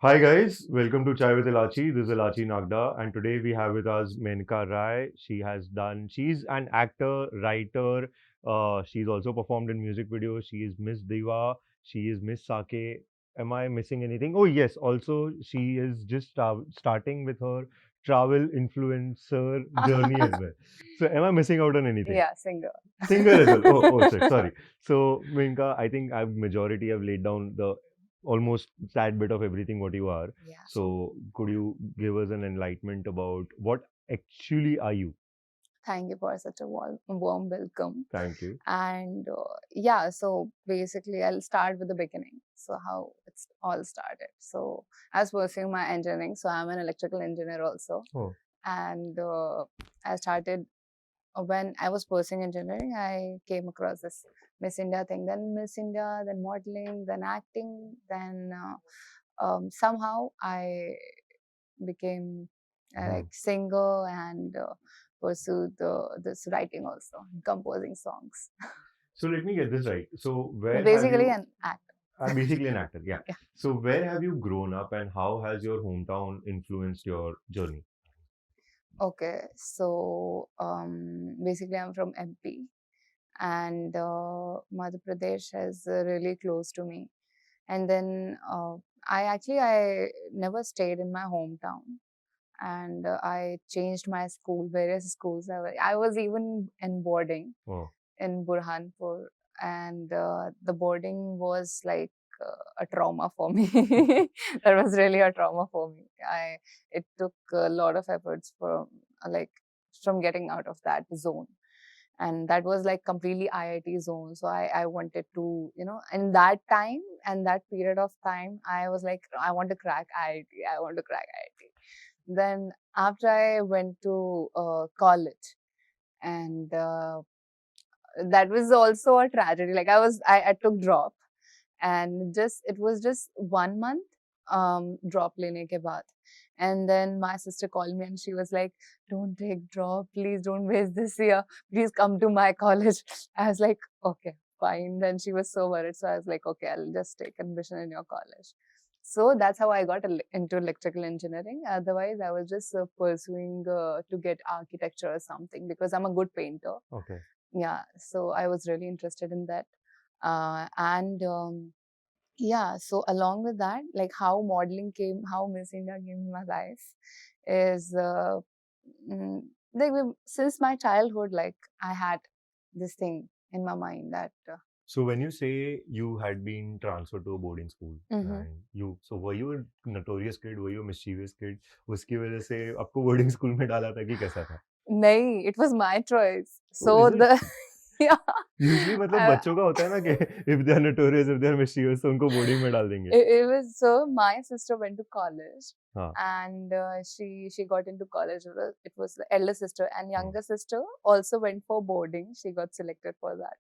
Hi guys, welcome to Chai with Ilachi. This is Ilachi Nagda, and today we have with us Menka Rai. She's an actor, writer. She's also performed in music videos. She is Miss Diva. She is Miss Sake. Am I missing anything? Oh yes, also she is just starting with her travel influencer journey as well. So am I missing out on anything? Yeah, singer. Singer as well. Oh, shit, sorry. So, Minka, I think I've majority have laid down the almost that bit of everything what you are. Yeah. So, could you give us an enlightenment about what actually are you? Thank you for such a warm welcome. Thank you. And yeah, so basically, I'll start with the beginning. So, how it's all started. So, I was pursuing my engineering. So, I'm an electrical engineer also. Oh, And I started when I was pursuing engineering, I came across this Miss India thing, then Miss India, then modeling, then acting, then somehow I became mhm. like singer and pursued this writing also, composing songs. So let me get this right. So where have Basically, you? an actor. I'm basically an actor. Yeah. Yeah. So where have you grown up, and how has your hometown influenced your journey? Okay. So basically, I'm from MP, and Madhya Pradesh is really close to me. And then I never stayed in my hometown, and I changed my school, various schools. I was even in boarding Oh, in Burhanpur, and the boarding was like a trauma for me. That was really a trauma for me. It took a lot of efforts like from getting out of that zone, and that was like completely IIT zone. So I wanted to, in that time and that period of time, I was like, I want to crack IIT. I want to crack IIT. Then after I went to college, and that was also a tragedy. Like I took drop, and just it was just 1 month drop lene ke baad. And then my sister called me and she was like, don't take drop, please don't waste this year, please come to my college. I was like, okay, fine. Then she was so worried, so I was like, okay, I'll just take admission in your college. So that's how I got into electrical engineering. Otherwise I was just pursuing to get architecture or something, because I'm a good painter. okay. Yeah, so I was really interested in that. And yeah, so along with that, like how modeling came, how Miss India came in my life is mm, like since my childhood, like I had this thing in my mind that So when you say you had been transferred to a boarding school Mhm. and so were you a notorious kid, were you a mischievous kid? उसकी वजह से आपको boarding school में डाला था कि कैसा था? nahi, it was my choice. Oh, So is it? the yeah, Usually मतलब I, बच्चों का होता है ना कि if they are notorious, if they are mischievous तो उनको boarding में डाल देंगे. it was so my sister went to college, हाँ. and she got into college. It was the elder sister, and Hmm. younger sister also went for boarding. She got selected for that,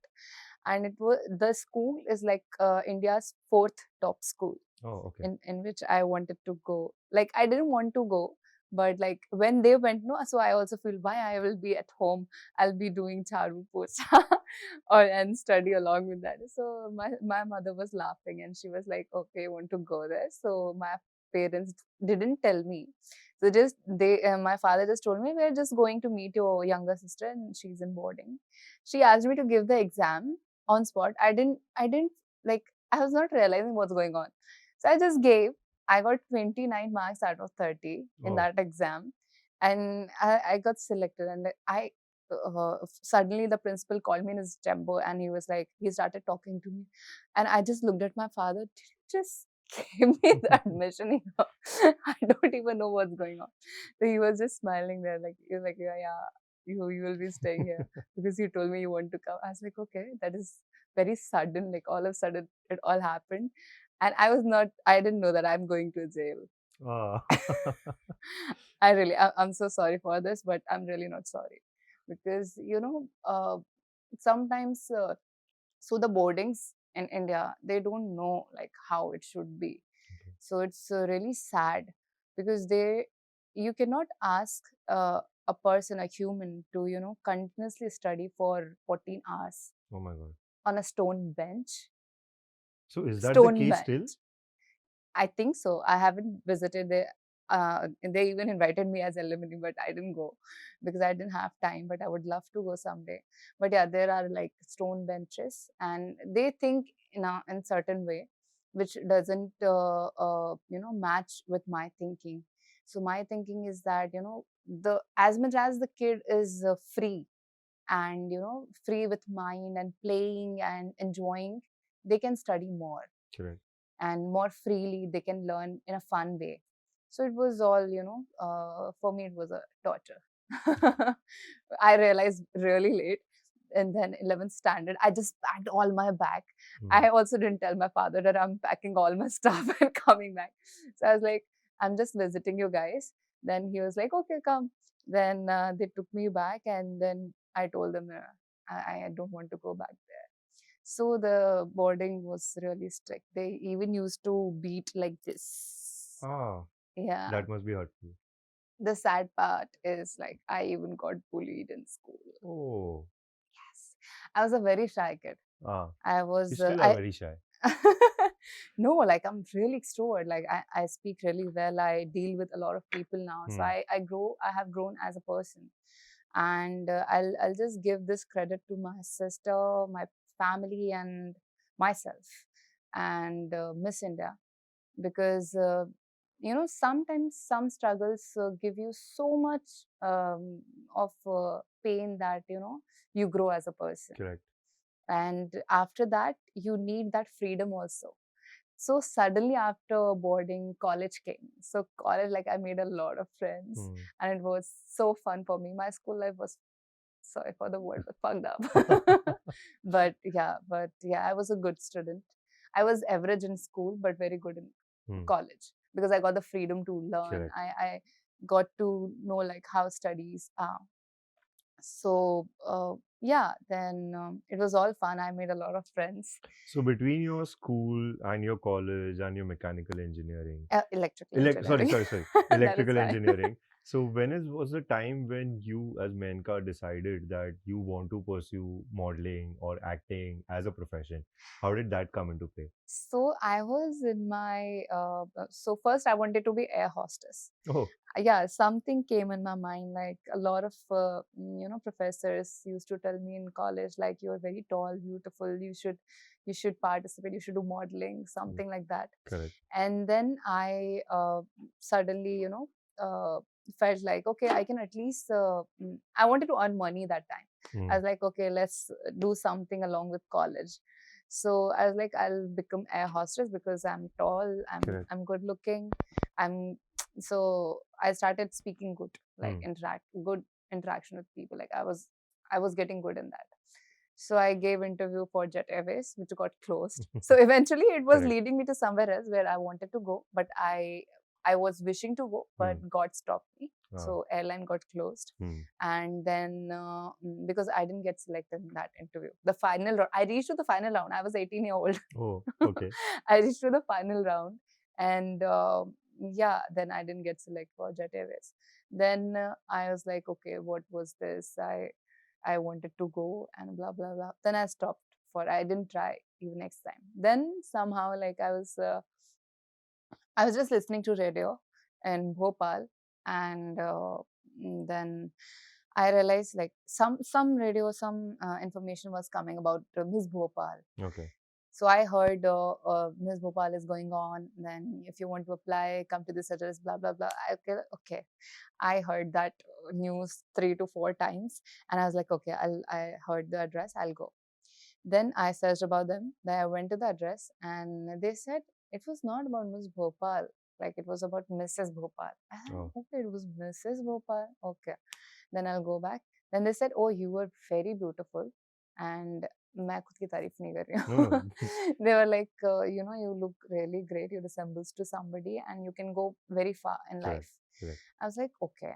and it was the school is like India's fourth top school Oh, okay. in which I wanted to go. Like I didn't want to go, but like when they went, no, so I also feel why I will be at home. I'll be doing charu pocha or and study along with that. So my mother was laughing and she was like, okay, you want to go there? So my parents didn't tell me. So just my father just told me we're just going to meet your younger sister and she's in boarding. She asked me to give the exam on spot. I didn't like I was not realizing what's going on. So I just gave. I got 29 marks out of 30 in Oh. that exam, and I got selected. And suddenly the principal called me in his temper, and he was like, he started talking to me, and I just looked at my father. Did you just give me the admission here? I don't even know what's going on. So he was just smiling there, like he was like, yeah, yeah, you will be staying here because you told me you want to come. I was like, okay, that is very sudden. Like all of a sudden, it all happened, and I didn't know that I'm going to jail. Ah. I'm so sorry for this, but I'm really not sorry, because sometimes so the boardings in India, they don't know like how it should be. Okay. So it's really sad, because you cannot ask a person, a human, to continuously study for 14 hours Oh my God. on a stone bench. So is that the Stone case still? bench. I think so. I haven't visited there. They even invited me as alumni, but I didn't go because I didn't have time. But I would love to go someday. But yeah, there are like stone benches, and they think in certain way, which doesn't match with my thinking. So my thinking is that the as much as the kid is free and free with mind and playing and enjoying, they can study more Correct. and more freely they can learn in a fun way. So it was all for me it was a torture. I realized really late, and then 11th standard I just packed all my bag. Hmm. I also didn't tell my father that I'm packing all my stuff and coming back. So I was like, I'm just visiting you guys. Then he was like, okay, come. Then they took me back, and then I told them I don't want to go back there. So the boarding was really strict. They even used to beat like this. Ah, Yeah. that must be hurtful. The sad part is like I even got bullied in school. Oh, Yes. I was a very shy kid. ah, I you was still are I very shy. no, like I'm really extrovert. Like I speak really well. I deal with a lot of people now. So Hmm. I have grown as a person. And I'll just give this credit to my sister, my family, and myself, and Miss India, because sometimes some struggles give you so much of pain that you grow as a person, Correct. and after that you need that freedom also. So suddenly after boarding, college came. So college, like I made a lot of friends, Hmm. and it was so fun for me. My school life was, sorry for the word, but fucked up. but yeah, I was a good student. I was average in school, but very good in Hmm. college because I got the freedom to learn. Correct. I got to know like how studies are. So yeah, then it was all fun. I made a lot of friends. So between your school and your college and your mechanical engineering, Electrical Sorry, engineering. sorry, sorry. That is Electrical fine. engineering. So was the time when you, as Menka, decided that you want to pursue modeling or acting as a profession? How did that come into play? So I was in my so first I wanted to be air hostess. Oh, Yeah, something came in my mind. Like a lot of professors used to tell me in college, like you're very tall, beautiful. You should participate. You should do modeling, mm, something like that. correct. And then I suddenly felt like, okay, I can at least I wanted to earn money that time. I Mm, was like, okay, let's do something along with college. So I was like, I'll become air hostess because I'm tall, i'm correct. i'm good looking, I'm so I started speaking good, like Mm, good interaction with people. Like I was getting good in that. So I gave interview for Jet Airways, which got closed. So eventually it was correct. leading me to somewhere else where I wanted to go, but I was wishing to go, but Mm, God stopped me. ah, So airline got closed, mm. and then because I didn't get selected in that interview, the final round, I reached to the final round. I was 18-year-old. Oh, okay. I reached to the final round, and yeah, then I didn't get selected for Jet Airways. Then I was like, okay, what was this? I wanted to go and blah blah blah. Then I stopped for. I didn't try even next time. Then somehow like I was just listening to radio in Bhopal, and then I realized like some radio, some information was coming about Miss Bhopal. Okay. So I heard Miss Bhopal is going on. Then if you want to apply, come to this address. Blah blah blah. Okay. I heard that news 3 to 4 times, and I was like, okay, I heard the address. I'll go. Then I searched about them. Then I went to the address, and they said it was not about Miss Bhopal. Like it was about Mrs. Bhopal. Oh, Okay, it was Mrs. Bhopal. Okay. Then I'll go back. Then they said, "Oh, you were very beautiful," and मैं खुद की तारीफ नहीं कर रही no, हूँ. no. They were like, you look really great. You resembles to somebody, and you can go very far in Correct. life. Correct. I was like, okay.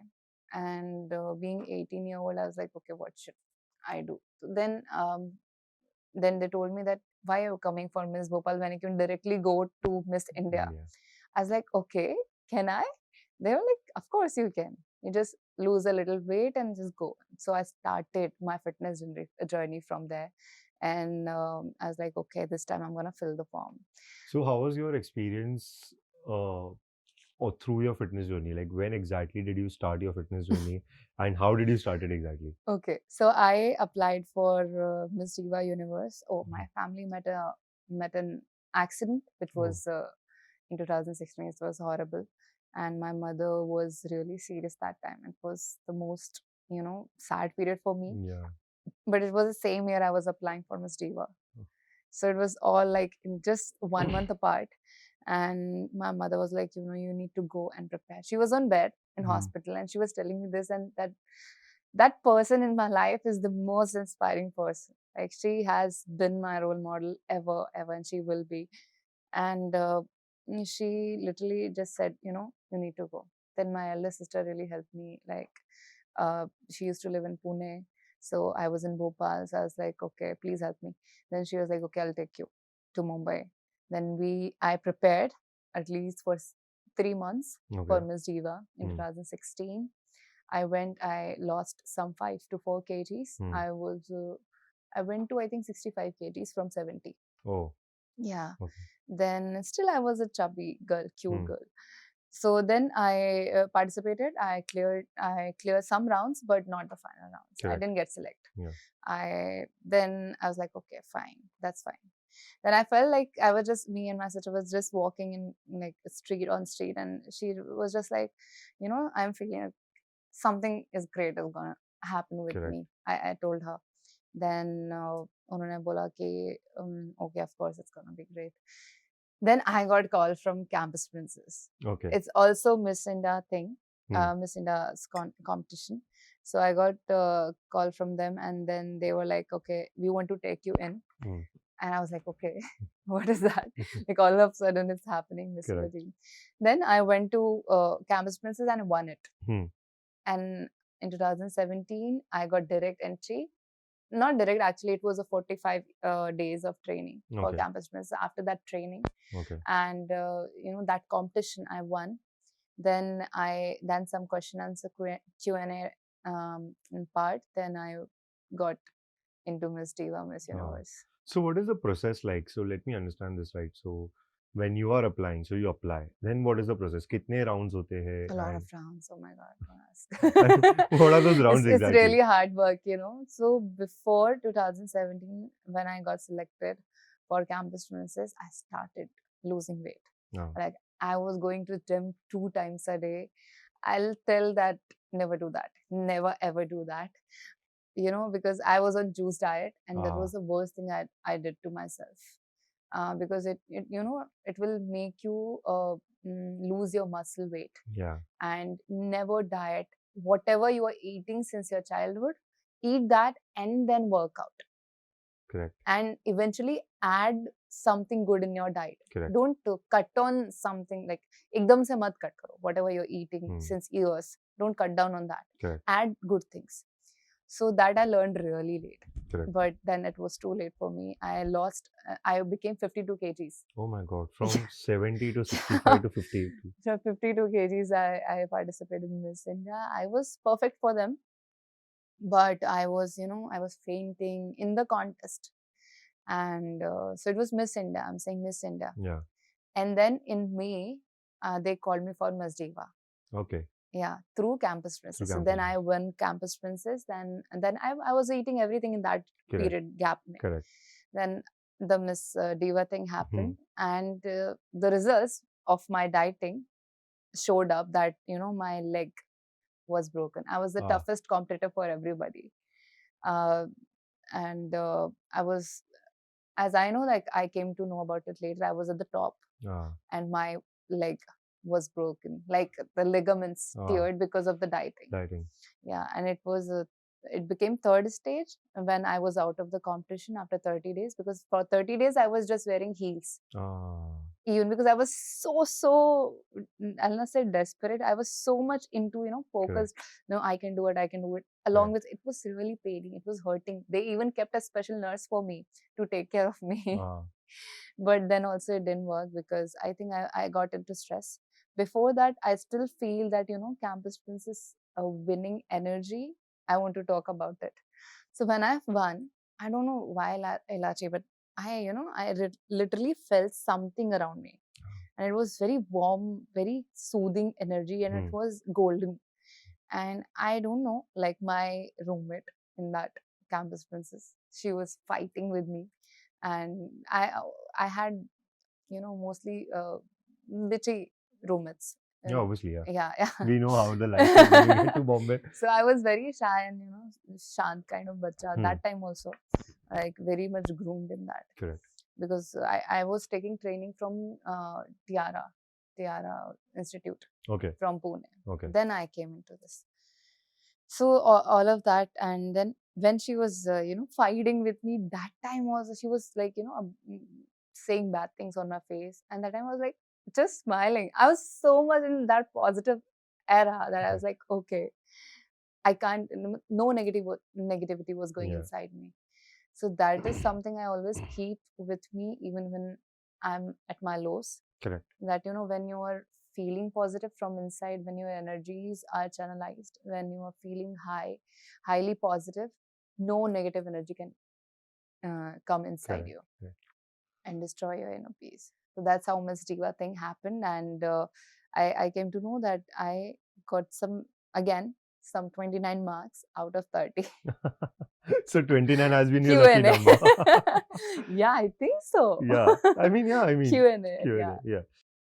And being 18-year-old, I was like, okay, what should I do? Then they told me that why are you coming for Miss Bhopal when you can directly go to Miss India? India. I was like, okay, can I? They were like, of course you can. You just lose a little weight and just go. So I started my fitness journey from there. And I was like, okay, this time I'm going to fill the form. So how was your experience or through your fitness journey? Like when exactly did you start your fitness journey, and how did you start it exactly? Okay, so I applied for Miss Diva Universe. Oh, my family met an accident, which Oh, was in 2016. It was horrible, and my mother was really serious that time. It was the most, sad period for me. yeah. But it was the same year I was applying for Miss Diva, so it was all like in just 1 month apart. And my mother was like, you need to go and prepare. She was on bed in Mm, hospital, and she was telling me this, and that person in my life is the most inspiring person. Like, she has been my role model ever, ever, and she will be. And she literally just said, you need to go. Then my elder sister really helped me. Like, she used to live in Pune, so I was in Bhopal. So I was like, okay, please help me. Then she was like, okay, I'll take you to Mumbai. Then I prepared at least for 3 months for okay. Miss Diva in Mm, 2016. I lost some 5 to 4 kgs. mm. I went to, I think, 65 kgs from 70. Oh, Yeah. okay. Then still I was a chubby girl, cute Mm, girl. So then I participated. I cleared some rounds, but not the final rounds. I correct. didn't get select. Yeah. I was like, okay, fine, that's fine. Then I felt like I was just me and my sister was just walking in like street on street, and she was just like, I'm feeling something is great is gonna happen with Correct. me. I told her. Then उन्होंने बोला कि okay, of course it's gonna be great. Then I got call from Campus Princess. Okay. It's also Miss India thing, Mm, Miss India's competition. So I got a call from them, and then they were like, okay, we want to take you in. mm. And I was like, okay, what is that? Like, all of a sudden it's happening, Miss Correct. India. Then I went to Campus Princess and won it. Hmm. And in 2017, I got direct entry. Not direct, actually, it was a 45 days of training for Okay. Campus Princess. After that training, Okay. and that competition I won. Then I done some question answer Q&A in part. Then I got into Miss Diva, Miss Ah. Universe. So what is the process like? So let me understand this right. So when you are applying, so you apply. Then what is the process? कितने rounds होते हैं A lot of and rounds. Oh my God, and don't ask. what are those rounds It's exactly? really hard work. So before 2017, when I got selected for Campus Princess, I started losing weight. Ah, Like, I was going to gym 2 times a day. I'll tell that never do that. Never ever do that. Because I was on juice diet, and that ah, was the worst thing I did to myself. Because it will make you lose your muscle weight. yeah, And never diet. Whatever you are eating since your childhood, eat that and then work out. correct, And eventually add something good in your diet. correct. Don't cut on something like ekdam se mat cut karo. Whatever you're eating Hmm, since years, don't cut down on that. correct, Add good things. So that I learned really late. correct. But then it was too late for me. I became 52 kgs. Oh my God, from 70 to 65 to 50. So 52 kgs, I participated in Miss India. I was perfect for them, but I was fainting in the contest. And so it was Miss India. I'm saying Miss India. Yeah, And then in May, they called me for Miss Diva. okay. Yeah, through Campus Through Princess. So then campus. I won Campus Princess. Then I was eating everything in that Correct, period gap. correct. Then the Miss Diva thing Hmm, happened, and the results of my dieting showed up that my leg was broken. I was the ah, toughest competitor for everybody. Uh, and I was, as I know, like, I came to know about it later, I was at the top, ah, and my leg was broken. Like, the ligaments ah, teared because of the dieting. dieting. Yeah, and it became third stage when I was out of the competition after 30 days, because for 30 days I was just wearing heels. Ah, Even because I was so, I'll not say desperate. I was so much into, correct, focused. No, I can do it. I can do it. Along correct. with, it was really paining. It was hurting. They even kept a special nurse for me to take care of me. Ah, But then also it didn't work, because I think I got into stress. Before that, I still feel that, Campus Princess winning energy. I want to talk about it. So when I've won, I don't know why, Elachi, but I literally felt something around me. and it was very warm, very soothing energy, and it was golden. And I don't know, like my roommate in that Campus Princess, she was fighting with me, and I had, you know, mostly bitchy roommates. Yeah, obviously, yeah. Yeah. We know how the life is when you get to Bombay. So I was very shy and, you know, shant kind of bacha. Hmm. That time also, like very much groomed in that. Correct. Because I was taking training from Tiara Institute Okay. from Pune. Okay. Then I came into this. So all of that, and then when she was, you know, fighting with me, that time was, she was like, you know, saying bad things on my face, and that time I was like just smiling. I was so much in that positive era that I was like, okay, I can't, no negativity was going Yeah. inside me. So that is something I always keep with me, even when I'm at my lows. Correct. That, you know, when you are feeling positive from inside, when your energies are channelized, when you are feeling highly positive, no negative energy can come inside Correct. you Correct. and destroy your inner peace. So that's how Miss Diva thing happened, and I came to know that I got some 29 marks out of 30. So 29 has been your lucky Q&A. number. Yeah, I think so. Yeah. I mean, Q&A. Q&A. Yeah.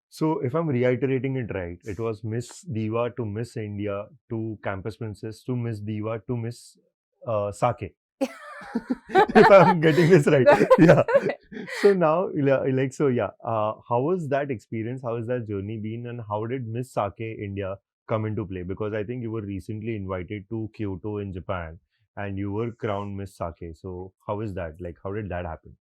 So if I'm reiterating it right, it was Miss Diva to Miss India to Campus Princess to Miss Diva to Miss Sake. If I'm getting this right. Yeah. So now, how was that experience? How has that journey been? And how did Miss Sake India come into play? Because I think you were recently invited to Kyoto in Japan and you were crowned Miss Sake. So how is that? Like, how did that happen?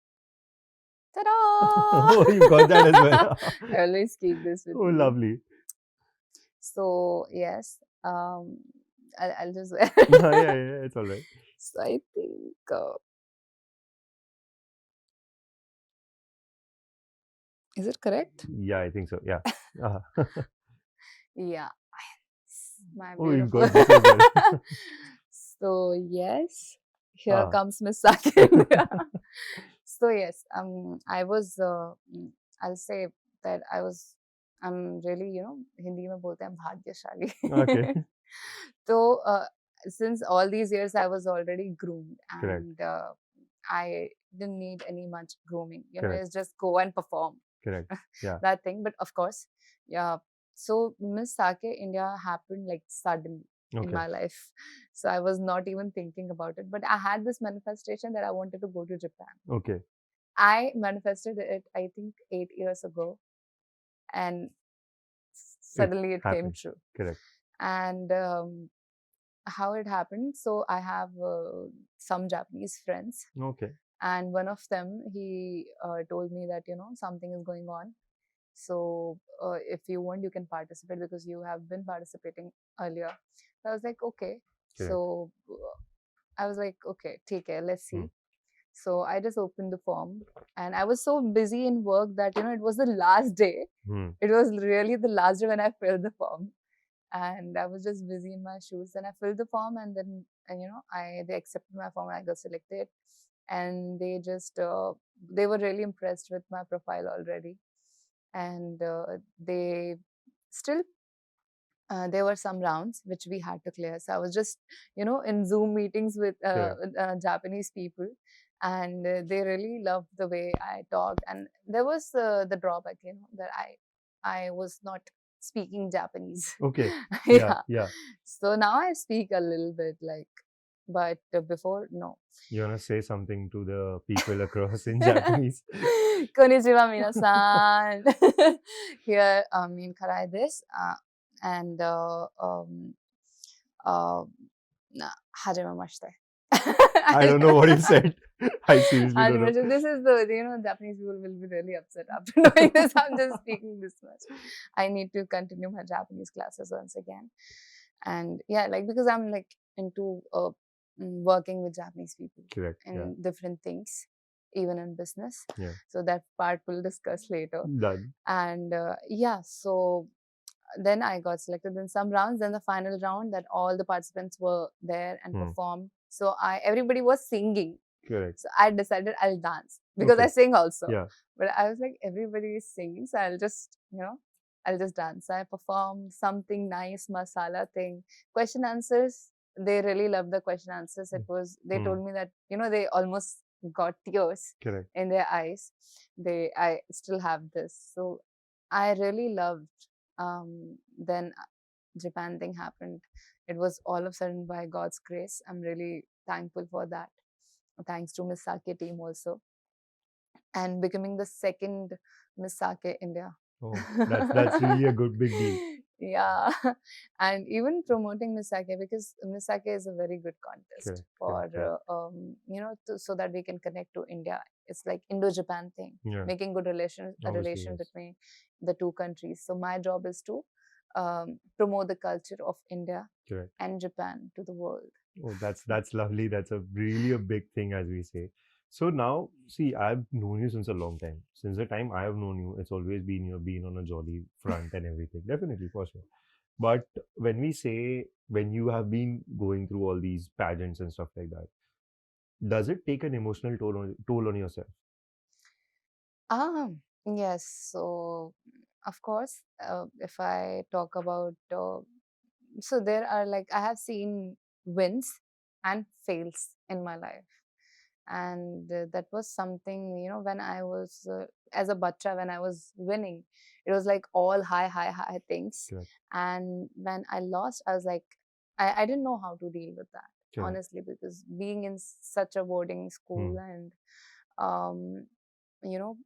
Ta-da! Oh, you got that as well. I always keep this with Oh, me. lovely. So yes, I'll just Yeah, it's all right. So I think is it correct? Yeah, I think so. Yeah. Yeah, my Oh, you beautiful. got this as well. So yes, here Ah. comes Miss Sake. So yes, I was. I'll say that I'm really, you know, Hindi में बोलते हैं भाग्यशाली. Okay. So since all these years I was already groomed, Correct. and I didn't need any much grooming. You know, Correct. it's just go and perform. Correct. Yeah. That thing. But of course, yeah. So Miss Sake India happened like suddenly in Okay. my life. So I was not even thinking about it. But I had this manifestation that I wanted to go to Japan. Okay. I manifested it, I think, 8 years ago. And suddenly it came happened. true. Correct. And how it happened, so I have some Japanese friends. Okay. And one of them, he told me that, you know, something is going on. So if you want, you can participate because you have been participating earlier. So I was like, okay. Correct. So I was like, okay, take care, let's see. So I just opened the form, and I was so busy in work that, you know, it was the last day. It was really the last day when I filled the form, and I was just busy in my shoes. And I filled the form, and then, you know, they accepted my form, and I got selected. And they just they were really impressed with my profile already, and they still there were some rounds which we had to clear. So I was just, you know, in Zoom meetings with Japanese people, and they really loved the way I talked. And there was the drawback, you know, that I was not speaking Japanese. Okay. Yeah. Yeah. So now I speak a little bit, like, but before, no. You want to say something to the people across in Japanese? Konnichiwa, minasan. Here, Karai this, and hajimemashite. I don't know what you said. I seriously don't know. This is the, you know, Japanese people will be really upset after knowing this. I'm just speaking this much. I need to continue my Japanese classes once again. And yeah, like, because I'm like into working with Japanese people. Correct. In different things, even in business. Yeah. So that part we'll discuss later. Done. And yeah, so then I got selected in some rounds. Then the final round, that all the participants were there and performed. So everybody was singing. Correct. So I decided I'll dance. because I Okay. sing also. Yeah. But I was like, everybody is singing, so I'll just, I'll just dance. I perform something nice, masala thing. Question answers, they really loved the question answers. It was, they Hmm. told me that, they almost got tears Correct. in their eyes. I still have this. So I really loved, then Japan thing happened. It was all of a sudden by God's grace. I'm really thankful for that. Thanks to Miss Sake team also, and becoming the second Miss Sake India. Oh, that's really a good big deal. Yeah, and even promoting Miss Sake, because Miss Sake is a very good contest Correct. for Correct. so that we can connect to India. It's like Indo-Japan thing, Yeah. making good a Obviously, relation yes. between the two countries. So my job is to promote the culture of India Correct. and Japan to the world. Oh, that's lovely. That's a really a big thing, as we say. So now, see, I've known you since a long time. Since the time I have known you, it's always been you've been on a jolly front and everything. Definitely, for sure. But when we say when you have been going through all these pageants and stuff like that, does it take an emotional toll on yourself? Ah, yes. So, of course, if I talk about, so there are like, I have seen wins and fails in my life. And that was something, when I was, as a bacha, when I was winning, it was like all high, high, high things. Correct. And when I lost, I was like, I didn't know how to deal with that, Correct. honestly, because being in such a boarding school Hmm. and, um, you know,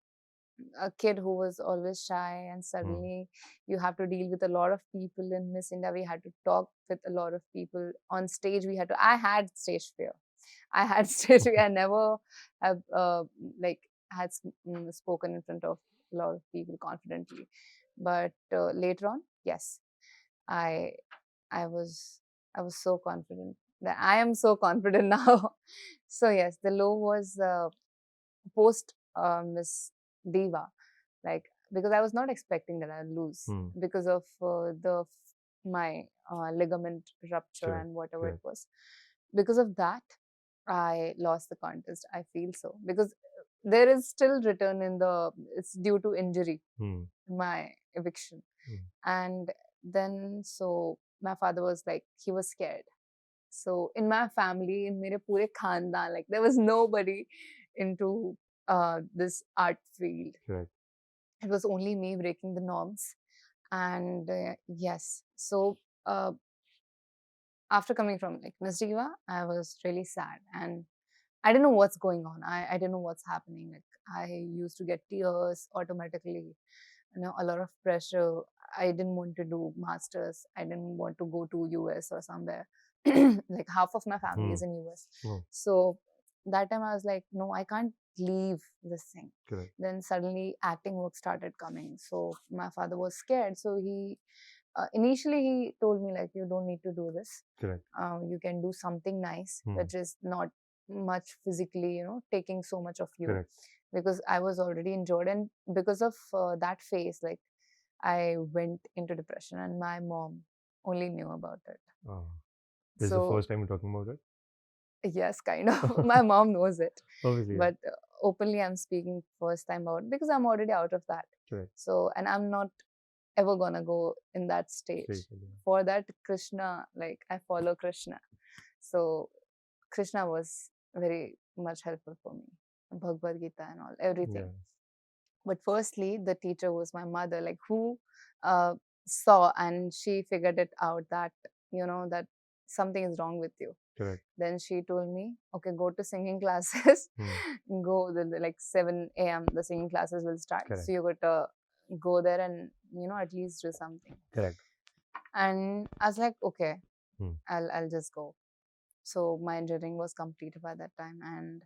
a kid who was always shy, and Hmm. suddenly you have to deal with a lot of people. In Miss India, we had to talk with a lot of people on stage. I had stage fear. I had stage fear. I never have like had spoken in front of a lot of people confidently, but later on, yes, i i was I was so confident, that I am so confident now. So yes, the low was post Miss Diva, like, because I was not expecting that I'd lose Hmm. because of my ligament rupture Correct. and whatever it Correct. was. Because of that, I lost the contest. I feel so, because there is still written in the, it's due to injury, Hmm. my eviction. Hmm. And then, so my father was like, he was scared. So in my family, in mere pure khandan, like there was nobody into this art field. Correct. It was only me breaking the norms. And yes, so uh, after coming from like Miss Diva, I was really sad, and I didn't know what's going on. I didn't know what's happening. Like, I used to get tears automatically, a lot of pressure. I didn't want to do masters. I didn't want to go to US or somewhere. Like half of my family Hmm. is in US. Oh, So that time I was like, no, I can't leave this thing. correct. Then suddenly acting work started coming. So my father was scared. So he initially he told me like, you don't need to do this. Correct. You can do something nice, Hmm. which is not much physically, taking so much of you, Correct. because I was already injured. And because of that phase, like, I went into depression, and my mom only knew about it. Oh, this is the So first time you're talking about yes, kind of. it. My mom knows it, Obviously, yeah. but openly I'm speaking first time about it, because I'm already out of that. Correct. So, and I'm not ever gonna go in that stage. Straight, yeah. For that, Krishna, like, I follow Krishna. So Krishna was very much helpful for me. Bhagavad Gita and all, everything. Yeah. But firstly, the teacher was my mother, like, who uh, saw, and she figured it out that, that something is wrong with you. Correct. Then she told me, okay, go to singing classes. Hmm. Go like 7 a.m. The singing classes will start. Correct. So you got to go there and, at least do something. Correct. And I was like, okay, Hmm. I'll just go. So my engineering was completed by that time, and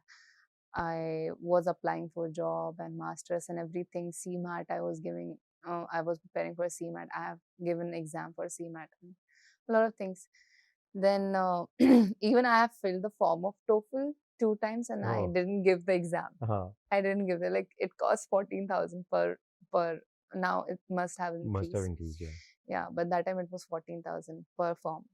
I was applying for job and masters and everything. CMAT I was giving. I was preparing for CMAT. I have given exam for CMAT. A lot of things. Then even I have filled the form of TOEFL 2 times, and I Oh. didn't give the exam. Uh-huh. I didn't give it. Like, it costs 14,000 per. Now it must have Must have increased. increased, yeah. Yeah, but that time it was 14,000 per form.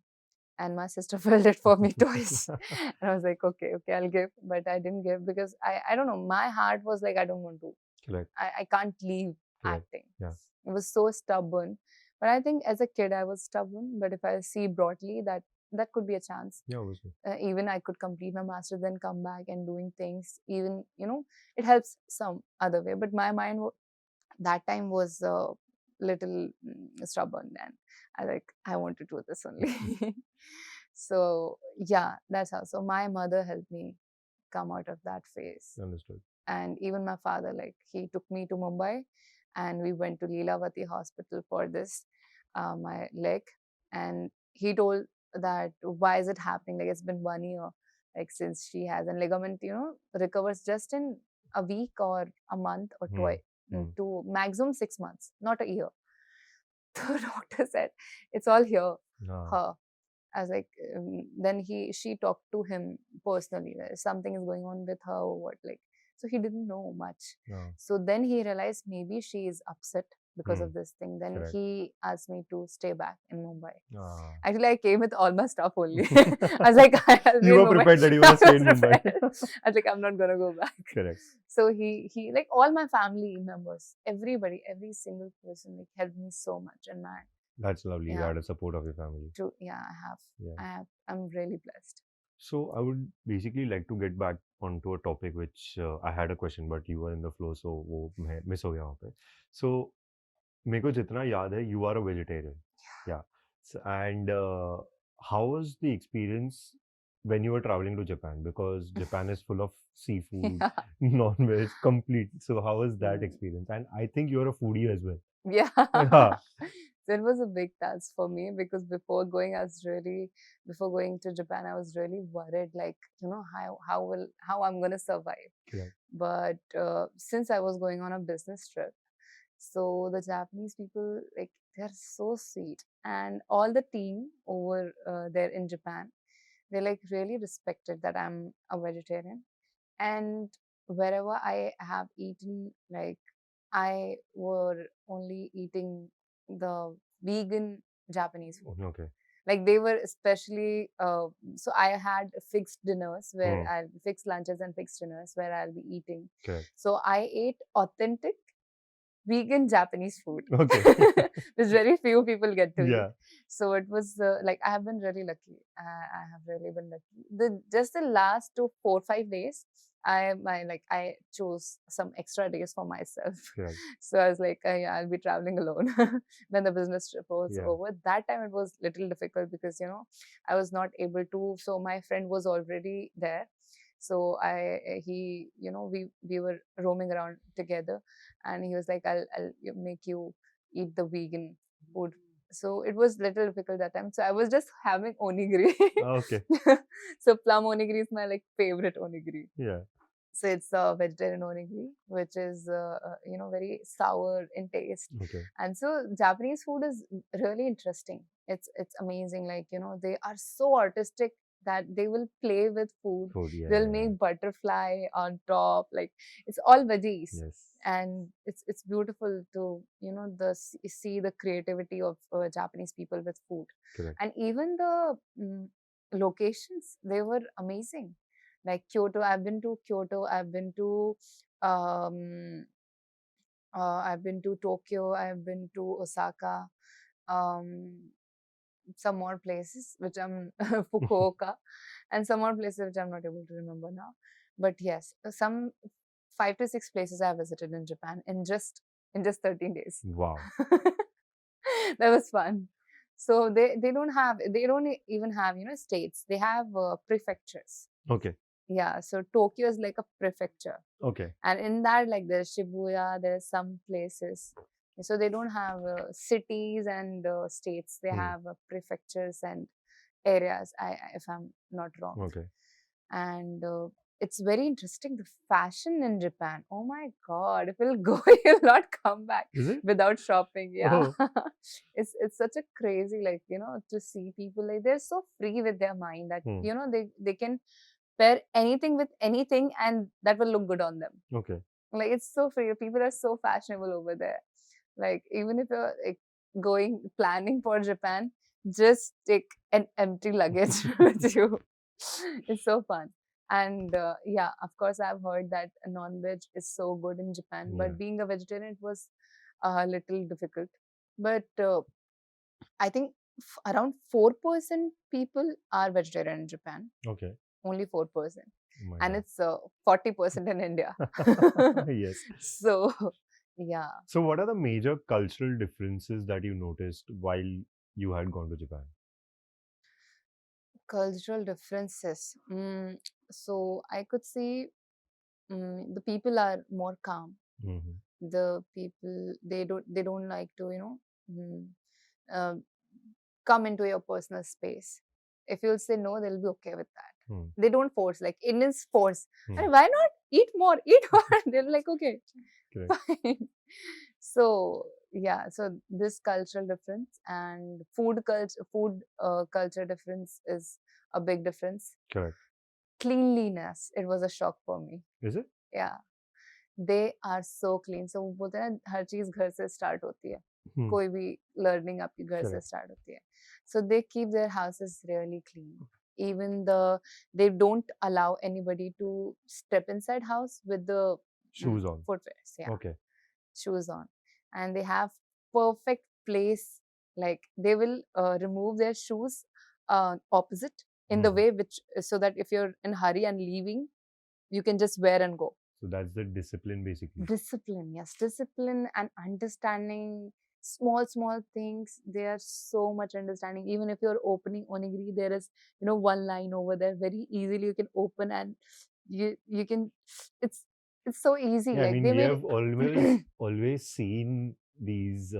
and my sister filled it for me twice. And I was like, okay, I'll give, but I didn't give because I don't know. My heart was like, I don't want to. Correct. I can't leave Correct. acting. Yeah. It was so stubborn. But I think as a kid I was stubborn. But if I see broadly, that could be a chance. Yeah, obviously. Even I could complete my master's, then come back and doing things. Even it helps some other way. But my mind that time was little stubborn, and I want to do this only. So yeah, that's how. So my mother helped me come out of that phase. Understood. And even my father, like, he took me to Mumbai, and we went to Leelavati hospital for this, my leg. And he told that why is it happening, like it's been 1 year, like since she has, and ligament recovers just in a week or a month or twice to maximum 6 months, not a year. The doctor said it's all here. Her. I was like, then she talked to him personally. Something is going on with her or what, like. So he didn't know much. So then he realized maybe she is upset because of this thing. Then he asked me to stay back in Mumbai. Actually, I came with all my stuff only. I was like, you were prepared that you were going to stay in Mumbai. I was like, I'm not going to go back. Correct. So he like all my family members, everybody, every single person, like, helped me so much. And that's lovely. You had a support of your family. True. Yeah, I have. I'm really blessed. So I would basically like to get back onto a topic which I had a question, but you were in the flow, so वो मैं miss हो गया वहाँ पे. So मेरे को जितना याद है, you are a vegetarian. Yeah. So, and how was the experience when you were traveling to Japan? Because Japan is full of seafood, non-veg, complete. So how was that experience? And I think you're a foodie as well. Yeah. So it was a big task for me because before going to Japan, I was really worried, like, how I'm gonna survive. Correct. But since I was going on a business trip, so the Japanese people, like, they're so sweet, and all the team over there in Japan, they like really respected that I'm a vegetarian. And wherever I have eaten, like, I were only eating the vegan Japanese food. Okay. Like, they were especially, so I had fixed dinners where I'll fixed lunches and fixed dinners where I'll be eating. Okay. So I ate authentic vegan Japanese food. Okay. Which very few people get to Yeah. eat. So it was like, I have been really lucky. I have really been lucky. Just the last 4-5 days, I chose some extra days for myself. Correct. So I was like, yeah, I'll be traveling alone when the business trip was over. That time it was little difficult because I was not able to. So my friend was already there. So we were roaming around together, and he was like, I'll make you eat the vegan food. So it was little difficult that time. So I was just having onigiri. Okay. So plum onigiri is my like favorite onigiri. Yeah. So it's a vegetarian onigiri, which is very sour in taste. Okay. And so Japanese food is really interesting. It's amazing. Like, they are so artistic that they will play with food. They'll make butterfly on top. Like, it's all veggies. Yes. And it's beautiful to see the creativity of Japanese people with food. Correct. And even the locations, they were amazing. Like Kyoto, I've been to Kyoto, I've been to Tokyo, I've been to Osaka, some more places which I'm Fukuoka, and some more places which I'm not able to remember now. But yes, some 5 to 6 places I visited in Japan in just 13 days. Wow. That was fun. So they don't even have states. They have prefectures. Okay. Yeah, so Tokyo is like a prefecture. Okay. And in that, like, there's Shibuya, there's some places. So they don't have cities and states. They have prefectures and areas, if I'm not wrong. Okay. And it's very interesting, the fashion in Japan. Oh my God, if you'll go, you'll not come back without shopping. Yeah. Oh. It's such a crazy, like, to see people, like, they're so free with their mind that, they can pair anything with anything and that will look good on them. Okay. Like, it's so free. People are so fashionable over there. Like, even if you're like planning for Japan, just take an empty luggage with you. It's so fun. And yeah, of course, I've heard that non-veg is so good in Japan, Yeah. but being a vegetarian, it was a little difficult. But I think around 4% people are vegetarian in Japan, Okay. only 4%. Oh my And God. it's 40% in India. Yes. So, yeah. So, what are the major cultural differences that you noticed while you had gone to Japan? Cultural differences. So I could see the people are more calm. Hmm. The people they don't like to mm, uh, come into your personal space. If you'll say no, they'll be okay with that. Hmm. They don't force like Indians force. Hmm. And why not eat more? Eat more. They're like okay, Correct. fine. So yeah, so this cultural difference and food culture difference is a big difference. Correct. Cleanliness, it was a shock for me. Is it? Yeah, they are so clean. So वो बोलते हैं ना हर चीज घर से start होती है. Hmm. कोई भी learning आपके घर से Correct. start होती है. So they keep their houses really clean. Even they don't allow anybody to step inside house with the Shoes on. footwears. Yeah, Okay. shoes on, and they have perfect place. Like they will remove their shoes opposite in the Mhm. way which so that if you're in hurry and leaving, you can just wear and go. So that's the discipline basically. Discipline, yes, discipline and understanding small things. They are so much understanding. Even if you're opening onigiri, there is one line over there very easily you can open, and you can it's it's so easy. Yeah, I Like mean, they we made have always seen these.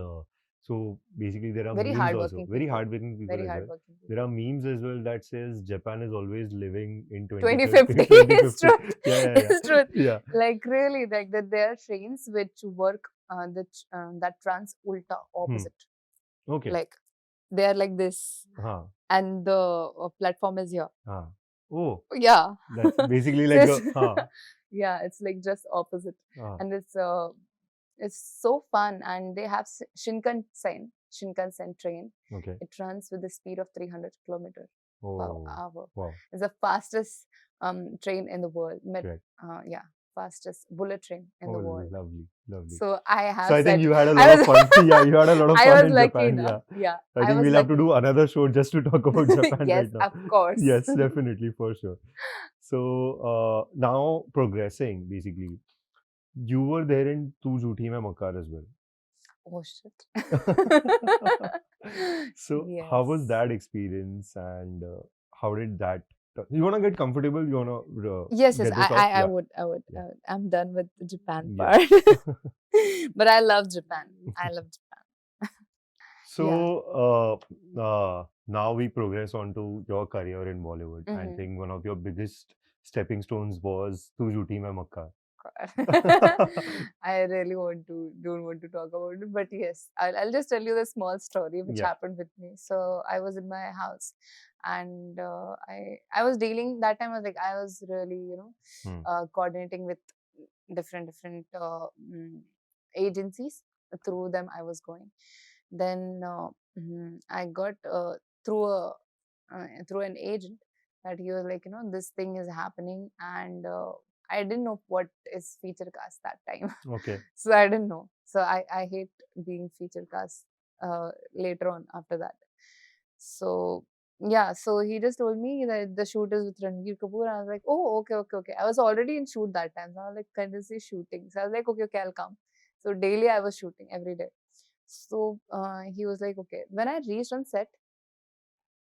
So basically, there are very memes also. hardworking Very people. hardworking people Very as well. hardworking people. There are memes as well that says Japan is always living in 2050. 2050. It's true. Yeah. It's true. Yeah. Like really, like that there are trains which work that runs ulta opposite. Okay. Like they are like this, Huh. and the platform is here. Huh. Oh, Yeah. that's basically So like it's, a. Huh. yeah, it's like just opposite, Huh. and it's so fun. And they have Shinkansen train. Okay. It runs with the speed of 300 kilometers per Oh. hour. Wow. It's the fastest train in the world. Correct. Yeah, fastest bullet train in the Oh, world. lovely. So I have So I think said you had a I lot of was fun. Yeah, you had a lot of I fun was in lucky Japan. enough. Yeah, I I think was we'll have to lucky. do another show just to talk about Japan Yes, right now. of course. Yes, definitely, for sure. So now progressing, basically, you were there in Tu Jhuti Main Makkar as well. Oh shit. So how was Yes. that experience, and how did that? You wanna get comfortable? You wanna Yes, get this off? I Yeah. would. Yeah. I'm done with the Japan Yeah. part. But I love Japan. I love Japan. So now we progress on to your career in Bollywood. I Mhm. think one of your biggest stepping stones was Tu Jhuti Main Makkar. I really don't want to talk about it, but yes, I'll just tell you the small story which Yeah. happened with me. So I was in my house, and I was dealing that time. I was really Hmm. coordinating with different agencies. Through them, I was going. Then I got through a through an agent that he was like, this thing is happening, and I didn't know what is feature cast that time. Okay. So I didn't know. So I hate being feature cast later on after that. So yeah, so he just told me that the shoot is with Ranveer Kapoor. And I was like, oh, okay. I was already in shoot that time. So I was like, continuously shooting. So I was like, okay, I'll come. So daily I was shooting every day. So he was like, okay. When I reached on set,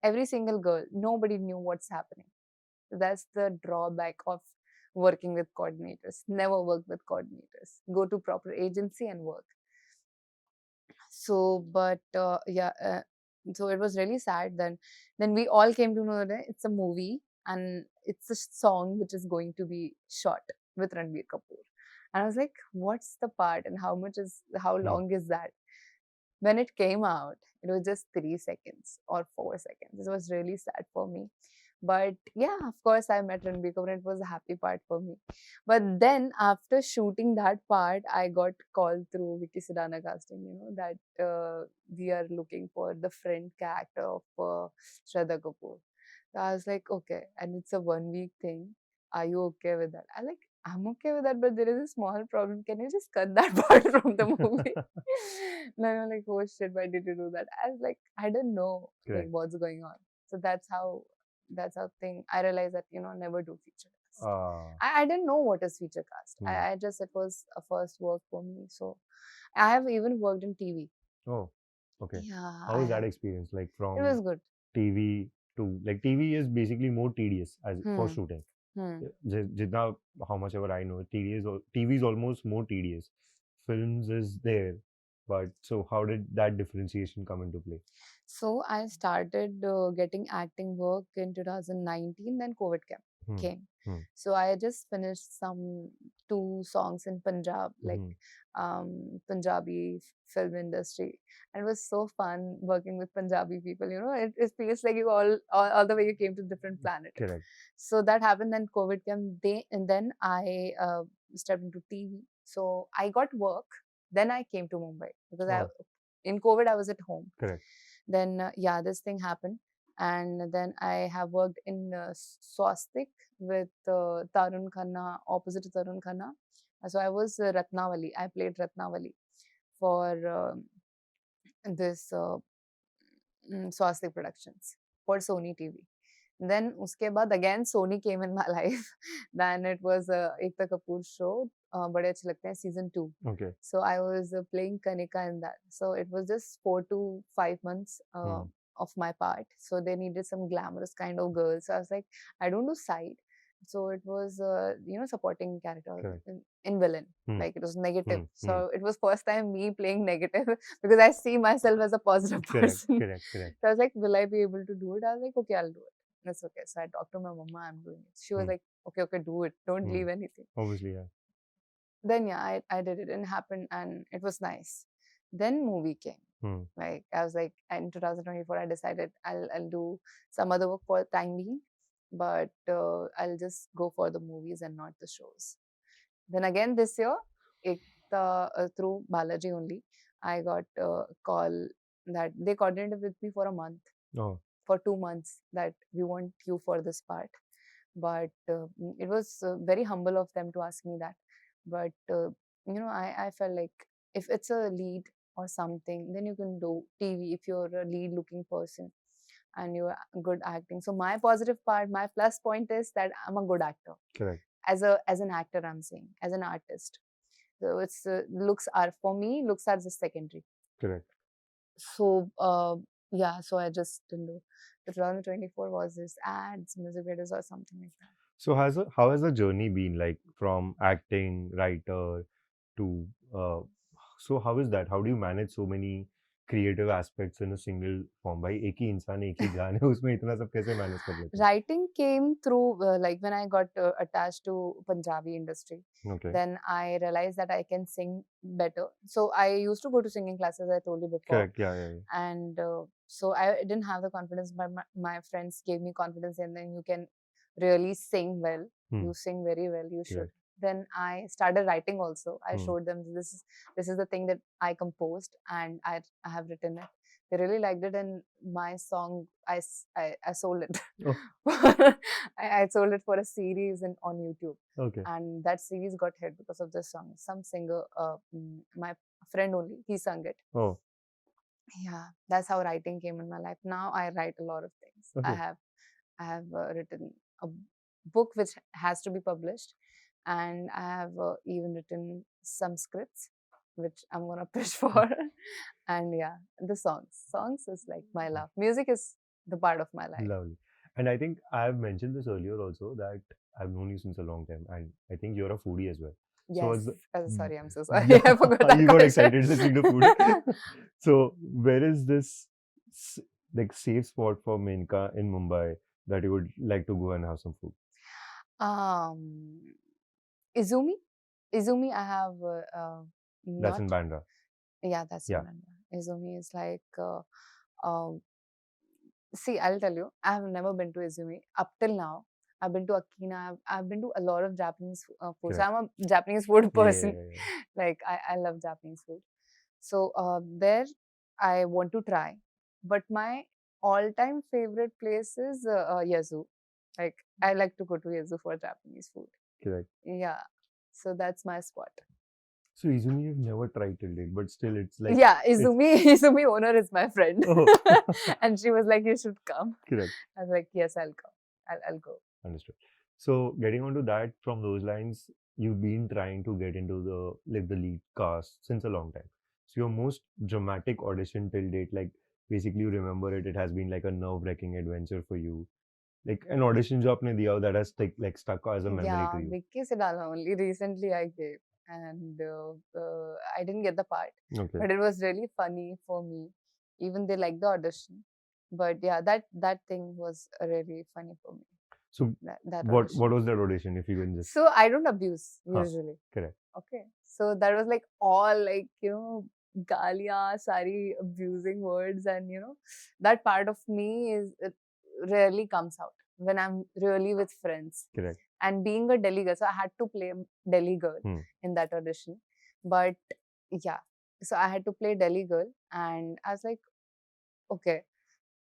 every single girl, nobody knew what's happening. That's the drawback of working with coordinators. Never work with coordinators. Go to proper agency and work. So, but so it was really sad. Then we all came to know that it's a movie and it's a song which is going to be shot with Ranveer Kapoor. And I was like, what's the part and how long is that? When it came out, it was just 3 seconds or 4 seconds. It was really sad for me. But yeah, of course, I met Ranbir Kapoor and it was a happy part for me. But then after shooting that part, I got called through Vicky Sedana casting, that we are looking for the friend character of Shraddha Kapoor. So I was like, okay, and it's a 1 week thing. Are you okay with that? I'm okay with that, but there is a small problem. Can you just cut that part from the movie? And I'm like, oh shit, why did you do that? I was like, I don't know like Correct. what's going on. So that's how thing I realized that never do feature cast. Ah, I didn't know what is feature cast. hmm. I just it was a first work for me. So I have even worked in TV. Oh, okay. Yeah, How I was that have. experience? Like It was from good. TV to like TV is basically more tedious as for Hmm. shooting. Hmm. Jitna, how much ever I know, TV is almost more tedious. Films is there, but so how did that differentiation come into play? So I started getting acting work in 2019. Then COVID Hmm. came. Hmm. So I just finished some 2 songs in Punjab, like Hmm. Punjabi film industry, and it was so fun working with Punjabi people. It feels like you all the way you came to different planet. Correct. So that happened. Then COVID came. And then I stepped into TV. So I got work. Then I came to Mumbai because Oh, in COVID I was at home. correct. Then yeah, this thing happened, and then I have worked in Swastik with Tarun Khanna, opposite to Tarun Khanna. So I was Ratnavali. I played Ratnavali for this Swastik Productions for Sony TV. Then uske baad again Sony came in my life. Then it was Ekta Kapoor show, बड़े अच्छे लगते हैं season 2. Okay. So I was playing Kanika in that. So it was just 4 to 5 months Hmm. of my part. So they needed some glamorous kind of girl. So I was like, I don't do side. So it was supporting character Correct. in villain. Hmm. Like it was negative. Hmm. Hmm. So it was first time me playing negative because I see myself as a positive Correct. person. Correct. Correct. So I was like, will I be able to do it? I was like, okay, I'll do it. That's okay. So I talked to my mama, I'm doing it. She was Hmm. like, okay, okay, do it. Don't Hmm. leave anything. Obviously, yeah. Then yeah, I did it and it happened and it was nice. Then movie came. Hmm. Like I was like in 2024, I decided I'll do some other work for time being, but I'll just go for the movies and not the shows. Then again this year, through Balaji only, I got a call that they coordinated with me for a month, Oh, for 2 months, that we want you for this part. But it was very humble of them to ask me that. But I felt like if it's a lead or something, then you can do TV if you're a lead looking person and you're good acting. So my positive part, my plus point is that I'm a good actor. correct. As an actor, I'm saying, as an artist. So it's looks are for me. Looks are just secondary. Correct. So yeah, so I just didn't do. The 2024 was this ads, music videos, or something like that. So how has the journey been like from acting, writer to so how is that? How do you manage so many creative aspects in a single form? भाई एक ही इंसान एक ही जान है उसमें इतना सब कैसे मैनेज कर लेते Writing came through like when I got attached to Punjabi industry. हैं? Okay. Then I realized that I can sing better. So I used to go to singing classes, I told you before. Correct. Yeah. And so I didn't have the confidence, but my friends gave me confidence, and then you can really sing well. Hmm. You sing very well. You should. Correct. Then I started writing also. I Hmm. showed them this is the thing that I composed and I have written it. They really liked it, and my song I sold it. Oh, I sold it for a series on YouTube, okay. and that series got hit because of this song. Some singer, my friend only, he sung it. Oh, Yeah, that's how writing came in my life. Now I write a lot of things. okay. I have written a book which has to be published, and I have even written some scripts which I'm gonna pitch for. And yeah, the songs is like my love. Music is the part of my life. Lovely. And I think I have mentioned this earlier also that I've known you since a long time, and I think you're a foodie as well. So Yes. is Sorry, I'm so sorry. I forgot that you got question. excited listening to food. So where is this like safe spot for Menka in Mumbai that you would like to go and have some food? um, Izumi. Izumi, I have That's not. in Bandra. Yeah, that's Yeah. in Bandra. Izumi is like um, See, I'll tell you, I have never been to Izumi up till now. I've been to Akina. I've been to a lot of Japanese food. So Correct. I'm a Japanese food Yeah, yeah, person. yeah, yeah. Like I love Japanese food. So there I want to try. But my all-time favorite place is Yazu. Like I like to go to Yazu for Japanese food. Correct. Yeah. So that's my spot. So Izumi you've never tried till date, but still it's like Yeah, it's Izumi owner is my friend. oh And she was like, you should come. correct. I was like, yes, I'll come. I'll go. Understood. So getting onto that from those lines, you've been trying to get into the lead cast since a long time. So your most dramatic audition till date, like basically you remember it, it has been like a nerve-wracking adventure for you. Like an audition जो आपने दिया हो that has stuck as a memory to Yeah, you. Vicky Sidala only recently I gave, and I didn't get the part, Okay. but it was really funny for me. Even they liked the audition, but yeah, that thing was really funny for me. So That what audition. was that audition if you can just So I don't abuse huh, usually. correct. Okay, so that was like all like galia, sari abusing words, and that part of me is it rarely comes out when I'm really with friends. Correct. And being a Delhi girl, so I had to play Delhi girl in that audition. But yeah, so I had to play Delhi girl, and I was like, okay,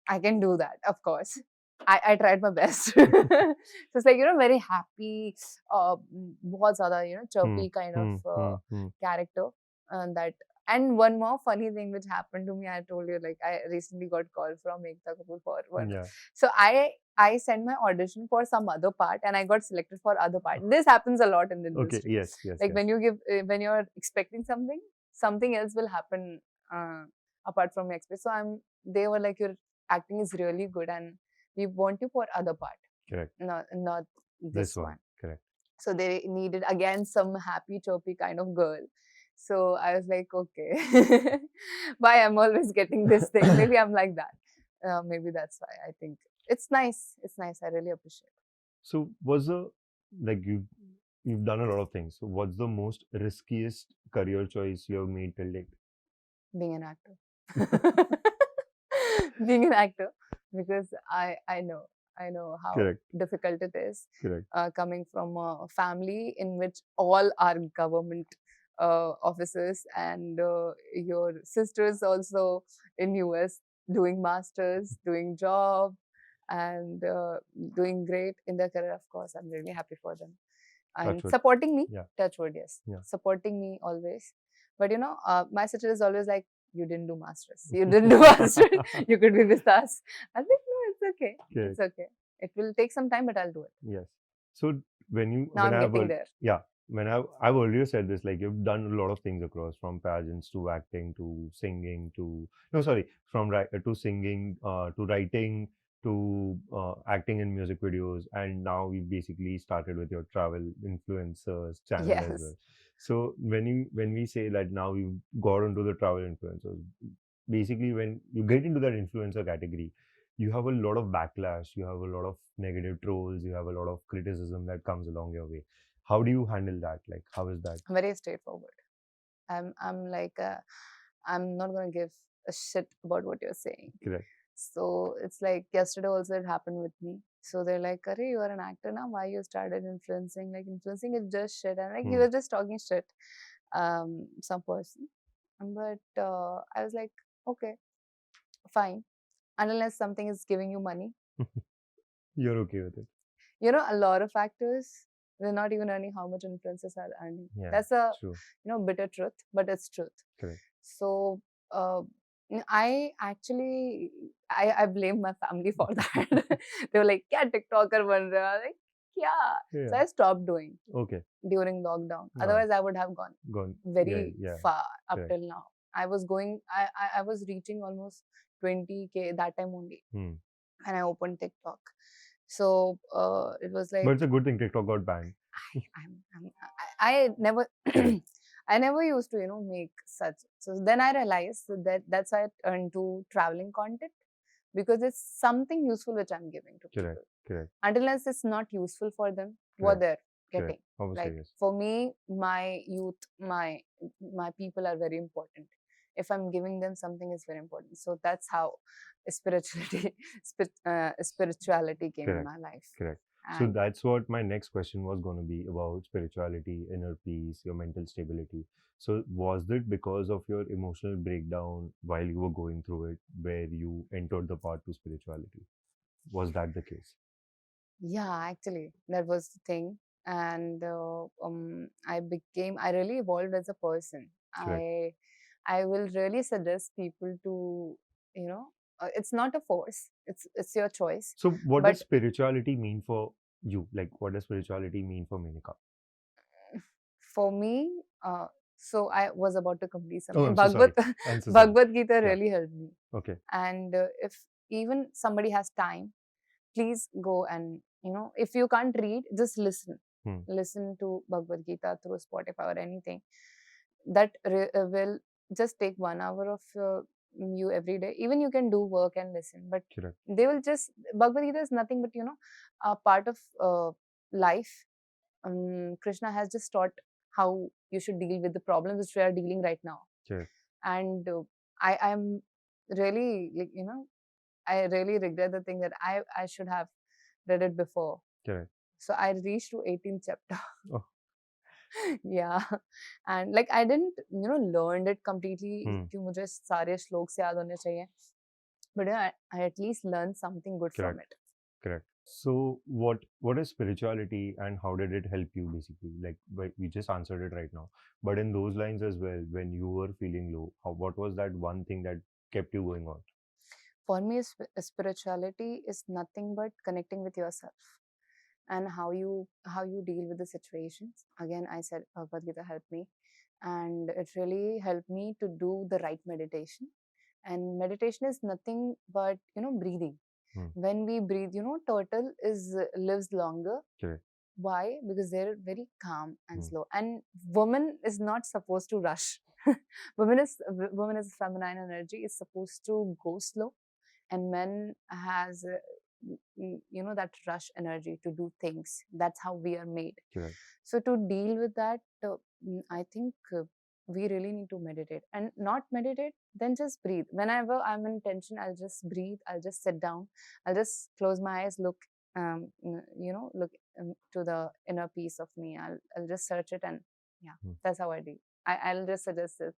I can do that, of course. I tried my best. So it's like, very happy, बहुत ज़्यादा, chirpy kind of character. And that, and one more funny thing which happened to me, I told you, like I recently got called from Ekta Kapoor for one. Yeah. So I sent my audition for some other part and I got selected for other part. This happens a lot in the Okay. industry. Yes. Yes. Like yes. when you're expecting something, something else will happen apart from your expect. So they were like, your acting is really good and we want you for other part. Correct. Not this one. Correct. So they needed again some happy chirpy kind of girl. So I was like, okay, why I'm always getting this thing? Maybe I'm like that. Maybe that's why. I think it's nice. It's nice. I really appreciate it. So was the like you've done a lot of things. So what's the most riskiest career choice you have made till date? Being an actor. Being an actor, because I know how Correct. difficult it is. Correct. Coming from a family in which all are government officers, and your sisters also in US doing masters, doing job, and doing great in their career. Of course, I'm really happy for them and Touchwood. supporting me. Yeah. Touchwood, yes, Yeah. supporting me always. But my sister is always like, you didn't do masters. You didn't do masters. You could be with us. I think no, it's okay. Correct. It's okay. It will take some time, but I'll do it. Yes. So when Now I'm getting there. Yeah, when I've earlier said this, like you've done a lot of things across, from pageants to acting to singing to no sorry from to singing to writing to acting in music videos, and now we basically started with your travel influencers channel as Yes. well. So when we say that now you've got into the travel influencers, basically when you get into that influencer category, you have a lot of backlash, you have a lot of negative trolls, you have a lot of criticism that comes along your way. How do you handle that? Like, how is that? Very straightforward. I'm like, I'm not gonna give a shit about what you're saying. Correct. So it's like yesterday also it happened with me. So they're like, "Arey, you are an actor now. Why you started influencing? Like influencing is just shit." And like he was just talking shit, some person. But I was like, okay, fine. Unless something is giving you money. You're okay with it. A lot of actors, they're not even earning how much influencers are earning. Yeah, That's a true. bitter truth, but it's truth. Correct. So I actually I blame my family for that. They were like, "Kya TikToker ban raha hai?" Like, yeah. So I stopped doing Okay. during lockdown. No. Otherwise, I would have gone very yeah, far up correct. till now. I was going. I was reaching almost 20K that time only, and I opened TikTok. So it was like. But it's a good thing TikTok got banned. I never. I never used to, make such. So then I realized that's why I turned to traveling content, because it's something useful which I'm giving to people. Correct. Unless it's not useful for them, what they're getting. Obviously, Like yes. for me, my youth, my people are very important. if I'm giving them something, is very important. So that's how spirituality spirituality came in Correct. my life. Correct. So And that's what my next question was going to be about: spirituality, inner peace, your mental stability. So was it because of your emotional breakdown while you were going through it where you entered the path to spirituality? Was that the case? yeah, actually, that was the thing. And I really evolved as a person. Correct. I will really suggest people to, you know, it's not a force. It's your choice. So what But does spirituality mean for you? Like, what does spirituality mean for Menika? for me, so I was about to complete Oh, something. I'm so Bhagavad sorry. I'm so sorry. Bhagavad Gita Yeah. really helped me. Okay. And if even somebody has time, please go and, if you can't read, just listen. Hmm. Listen to Bhagavad Gita through Spotify or anything. That will just take 1 hour of you every day. Even you can do work and listen, but Correct. they will just, Bhagavad Gita is nothing but, a part of life. Krishna has just taught how you should deal with the problems which we are dealing right now. Correct. And I'm really, like, I really regret the thing that I should have read it before. Correct. So I reached to 18th chapter. Oh. Yeah. And like I didn't, learned it completely Hmm. कि मुझे सारे श्लोक्स याद होने चाहिए. But I at least learned something good from Correct. it. Correct. So what is spirituality and how did it help you basically? Like we just answered it right now. But in those lines as well, when you were feeling low, what was that one thing that kept you going on? For me, spirituality is nothing but connecting with yourself and how you deal with the situations. Again, I said Bhagavad Gita helped me, and it really helped me to do the right meditation. And meditation is nothing but breathing. Hmm. When we breathe, turtle is lives longer. Correct. Why? Because they're very calm and Hmm. slow. And woman is not supposed to rush. Woman is feminine energy is supposed to go slow, and men has that rush energy to do things. That's how we are made. Correct. So to deal with that, I think we really need to meditate, and not meditate, then just breathe. Whenever I'm in tension, I'll just breathe. I'll just sit down. I'll just close my eyes, look, look to the inner peace of me. I'll just search it, and yeah, that's how I do. I'll just suggest this.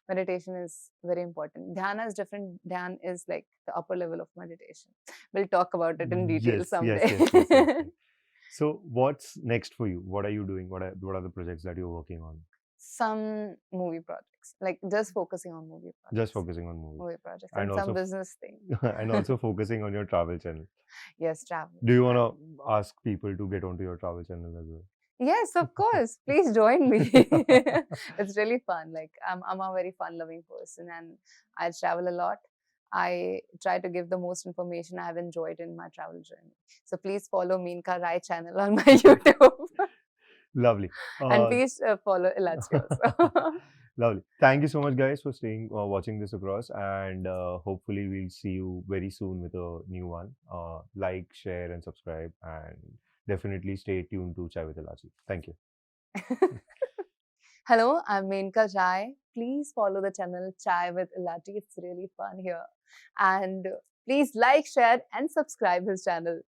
Meditation is very important. Dhyana is different. Dhyan is like the upper level of meditation. We'll talk about it in detail Yes, someday. yes. So what's next for you? What are you doing? What are the projects that you're working on? Some movie projects, like just focusing on movie projects. Just focusing on movie projects and and some also business thing. and also focusing on your travel channel. Yes, travel. Do you want to ask people to get onto your travel channel as well? Yes, of course. Please join me. It's really fun. Like I'm a very fun-loving person, and I travel a lot. I try to give the most information I've enjoyed in my travel journey. So please follow Meenka Rai channel on my YouTube. Lovely. And please follow Ilachi also. Lovely. Thank you so much, guys, for staying watching this across, and hopefully we'll see you very soon with a new one. Like, share, and subscribe, and definitely stay tuned to Chai with Ilachi. Thank you. Hello, I'm Menka Rai. Please follow the channel Chai with Ilachi. It's really fun here. And please like, share, and subscribe his channel.